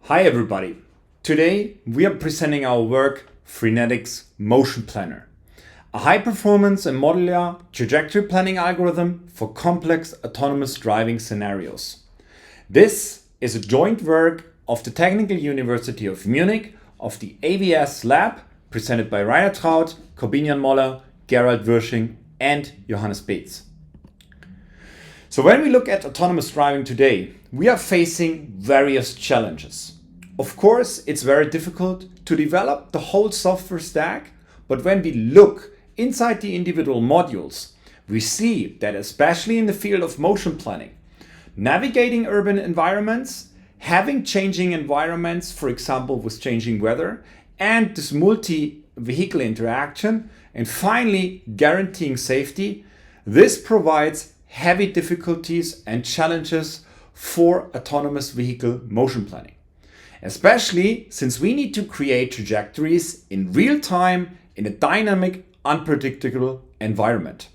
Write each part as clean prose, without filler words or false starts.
Hi everybody! Today we are presenting our work FRENETIcs Motion Planner, a high-performance and modular trajectory planning algorithm for complex autonomous driving scenarios. This is a joint work of the Technical University of Munich of the AVS Lab, presented by Rainer Traut, Corbinian Moller, Gerald Wirsching and Johannes Beetz. So when we look at autonomous driving today, we are facing various challenges. Of course, it's very difficult to develop the whole software stack, but when we look inside the individual modules, we see that especially in the field of motion planning, navigating urban environments, having changing environments, for example with changing weather, and this multi-vehicle interaction, and finally guaranteeing safety, this provides heavy difficulties and challenges for autonomous vehicle motion planning. Especially since we need to create trajectories in real time in a dynamic, unpredictable environment.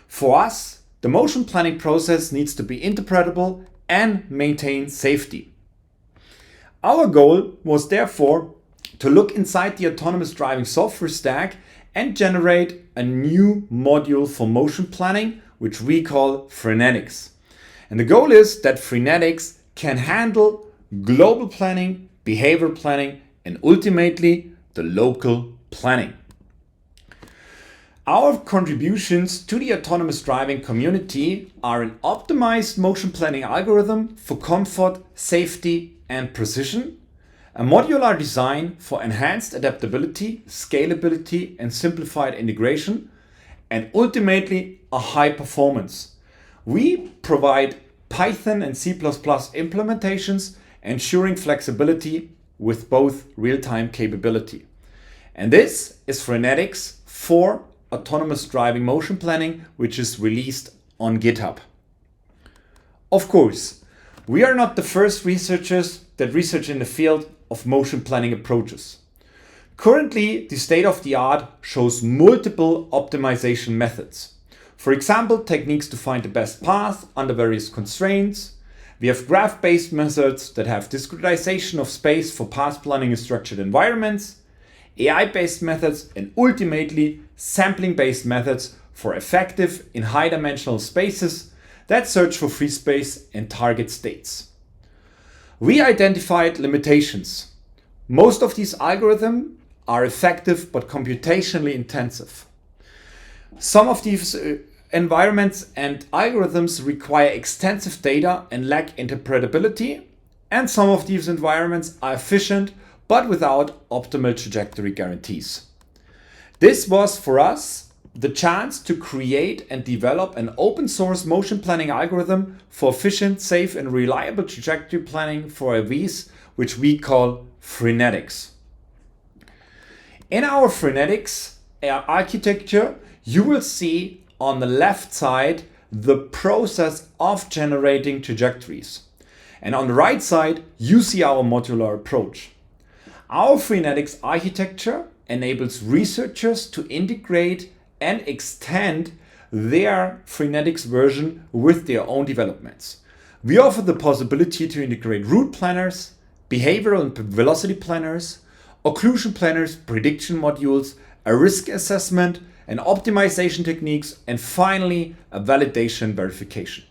For us, the motion planning process needs to be interpretable and maintain safety. Our goal was therefore to look inside the autonomous driving software stack and generate a new module for motion planning, which we call FRENETICS. And the goal is that FRENETICS can handle global planning, behavior planning, and ultimately the local planning. Our contributions to the autonomous driving community are an optimized motion planning algorithm for comfort, safety, and precision, a modular design for enhanced adaptability, scalability, and simplified integration, and ultimately a high performance. We provide Python and C++ implementations, ensuring flexibility with both real-time capability. And this is FRENETICS for autonomous driving motion planning, which is released on GitHub. Of course, we are not the first researchers that research in the field of motion planning approaches. Currently, the state-of-the-art shows multiple optimization methods. For example, techniques to find the best path under various constraints. We have graph-based methods that have discretization of space for path planning in structured environments, AI-based methods, and ultimately sampling-based methods for effective in high-dimensional spaces that search for free space and target states. We identified limitations. Most of these algorithms are effective but computationally intensive. Some of these environments and algorithms require extensive data and lack interpretability, and some of these environments are efficient but without optimal trajectory guarantees. This was for us the chance to create and develop an open source motion planning algorithm for efficient, safe and reliable trajectory planning for AVs, which we call FRENETICS. In our FRENETICS architecture, you will see on the left side the process of generating trajectories. And on the right side, you see our modular approach. Our FRENETICS architecture enables researchers to integrate and extend their FRENETICS version with their own developments. We offer the possibility to integrate route planners, behavioral and velocity planners, occlusion planners, prediction modules, a risk assessment, and optimization techniques, and finally a validation verification.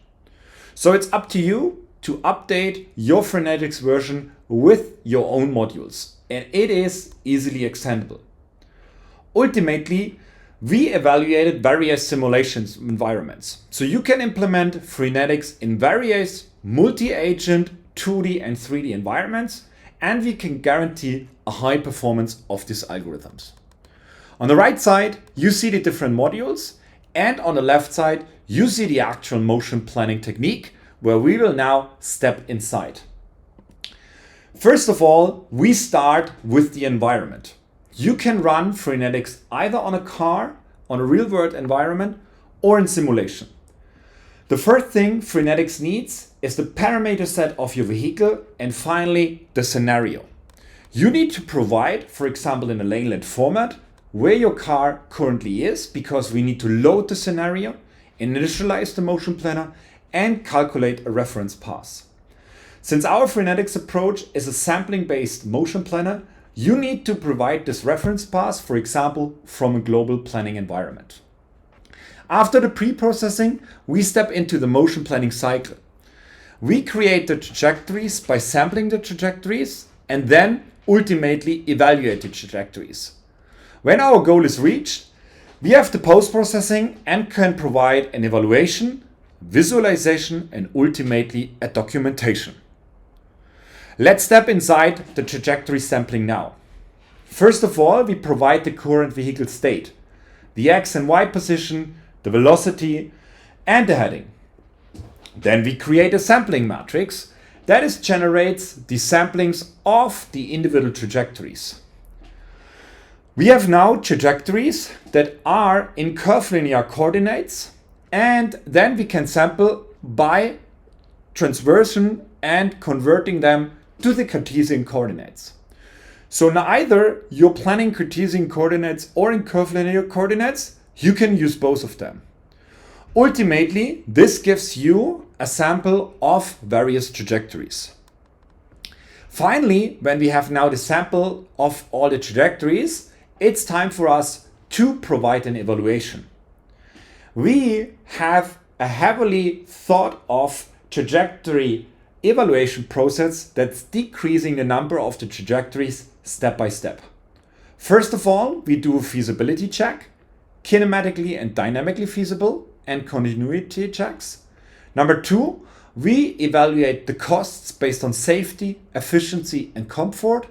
So it's up to you to update your FRENETICS version with your own modules, and it is easily extendable. Ultimately, we evaluated various simulations environments, so you can implement FRENETICS in various multi-agent 2D and 3D environments, and we can guarantee a high performance of these algorithms. On the right side, you see the different modules, and on the left side, you see the actual motion planning technique, where we will now step inside. First of all, we start with the environment. You can run FRENETICS either on a car, on a real-world environment, or in simulation. The first thing FRENETICS needs is the parameter set of your vehicle, and finally the scenario. You need to provide, for example in a lanelet format, where your car currently is, because we need to load the scenario, initialize the motion planner, and calculate a reference path. Since our Frenetics approach is a sampling-based motion planner, you need to provide this reference path, for example, from a global planning environment. After the pre-processing, we step into the motion planning cycle. We create the trajectories by sampling the trajectories and then ultimately evaluate the trajectories. When our goal is reached, we have the post-processing and can provide an evaluation, visualization, and ultimately a documentation. Let's step inside the trajectory sampling now. First of all, we provide the current vehicle state, the X and Y position, the velocity, and the heading. Then we create a sampling matrix that generates the samplings of the individual trajectories. We have now trajectories that are in curvilinear coordinates, and then we can sample by transversion and converting them to the Cartesian coordinates. So now either you're planning Cartesian coordinates or in curvilinear coordinates, you can use both of them. Ultimately, this gives you a sample of various trajectories. Finally, when we have now the sample of all the trajectories, it's time for us to provide an evaluation. We have a heavily thought of trajectory evaluation process that's decreasing the number of the trajectories step by step. First of all, we do a feasibility check, kinematically and dynamically feasible, and continuity checks. Number two, we evaluate the costs based on safety, efficiency, and comfort.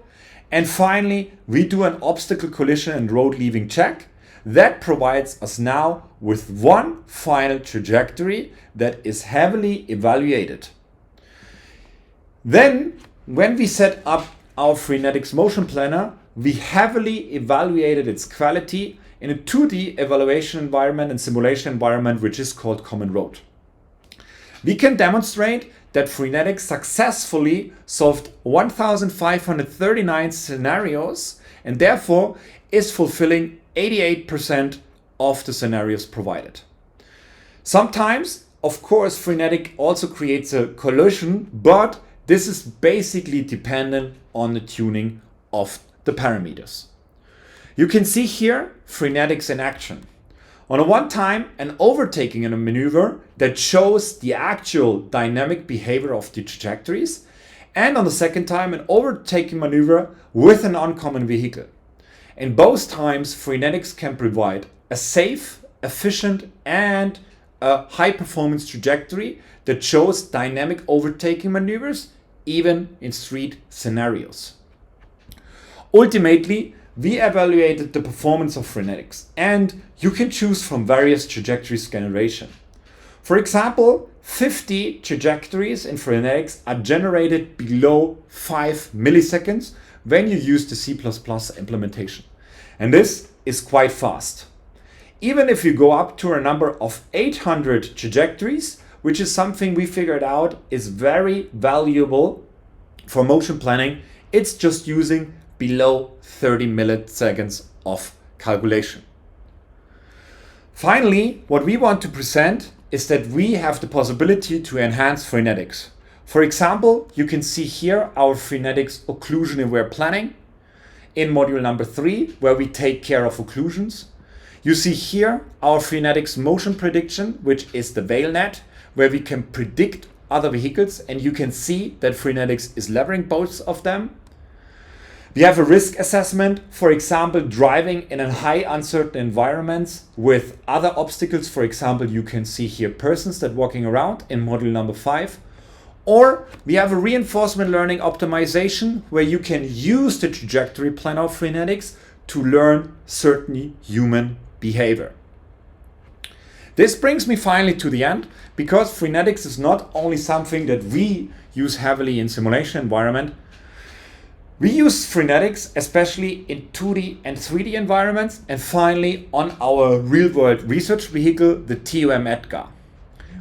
And finally, we do an obstacle collision and road leaving check that provides us now with one final trajectory that is heavily evaluated. Then, when we set up our Frenetics motion planner, we heavily evaluated its quality in a 2D evaluation environment and simulation environment, which is called Common Road. We can demonstrate that Frenetics successfully solved 1,539 scenarios and therefore is fulfilling 88% of the scenarios provided. Sometimes, of course, Frenetic also creates a collision, but this is basically dependent on the tuning of the parameters. You can see here Frenetics in action. On a one time, an overtaking in a maneuver that shows the actual dynamic behavior of the trajectories, and on the second time, an overtaking maneuver with an uncommon vehicle. In both times, Frenetics can provide a safe, efficient, and a high performance trajectory that shows dynamic overtaking maneuvers even in street scenarios. Ultimately, we evaluated the performance of Frenetics, and you can choose from various trajectories generation. For example, 50 trajectories in Frenetics are generated below 5 milliseconds when you use the C++ implementation. And this is quite fast. Even if you go up to a number of 800 trajectories, which is something we figured out is very valuable for motion planning, it's just using below 30 milliseconds of calculation. Finally, what we want to present is that we have the possibility to enhance Frenetics. For example, you can see here our Frenetics occlusion-aware planning in module number 3, where we take care of occlusions. You see here our Frenetics motion prediction, which is the VeilNet, where we can predict other vehicles, and you can see that Frenetics is leveraging both of them. We have a risk assessment, for example, driving in a high uncertain environments with other obstacles. For example, you can see here persons that walking around in module number 5. Or we have a reinforcement learning optimization where you can use the trajectory planner of Frenetics to learn certain human behavior. This brings me finally to the end, because Frenetics is not only something that we use heavily in simulation environment. We use Frenetics especially in 2D and 3D environments, and finally on our real-world research vehicle, the TUM Edgar.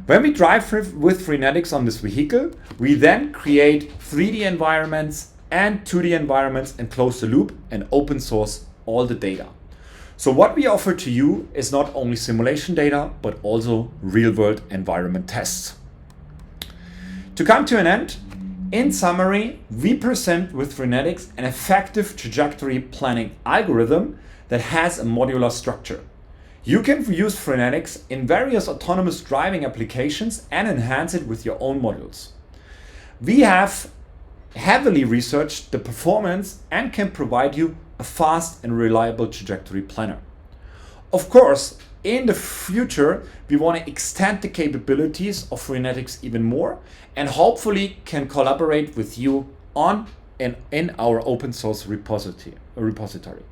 When we drive with Frenetics on this vehicle, we then create 3D environments and 2D environments and close the loop and open source all the data. So what we offer to you is not only simulation data, but also real-world environment tests. To come to an end, In summary, we present with Frenetics an effective trajectory planning algorithm that has a modular structure. You can use Frenetics in various autonomous driving applications and enhance it with your own modules. We have heavily researched the performance and can provide you a fast and reliable trajectory planner. Of course, in the future, we want to extend the capabilities of Frenetics even more and hopefully can collaborate with you on and in our open source repository.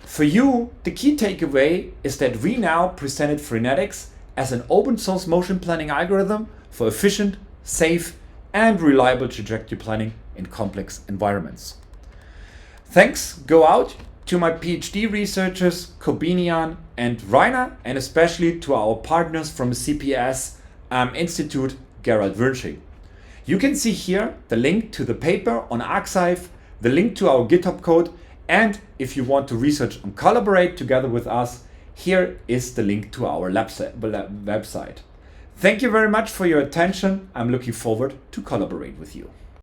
For you, the key takeaway is that we now presented Frenetics as an open source motion planning algorithm for efficient, safe, and reliable trajectory planning in complex environments. Thanks go out to my PhD researchers, Kobinian and Rainer, and especially to our partners from the CPS Institute, Gerald Wünschig. You can see here the link to the paper on Arxiv, the link to our GitHub code, and if you want to research and collaborate together with us, here is the link to our website. Thank you very much for your attention. I'm looking forward to collaborate with you.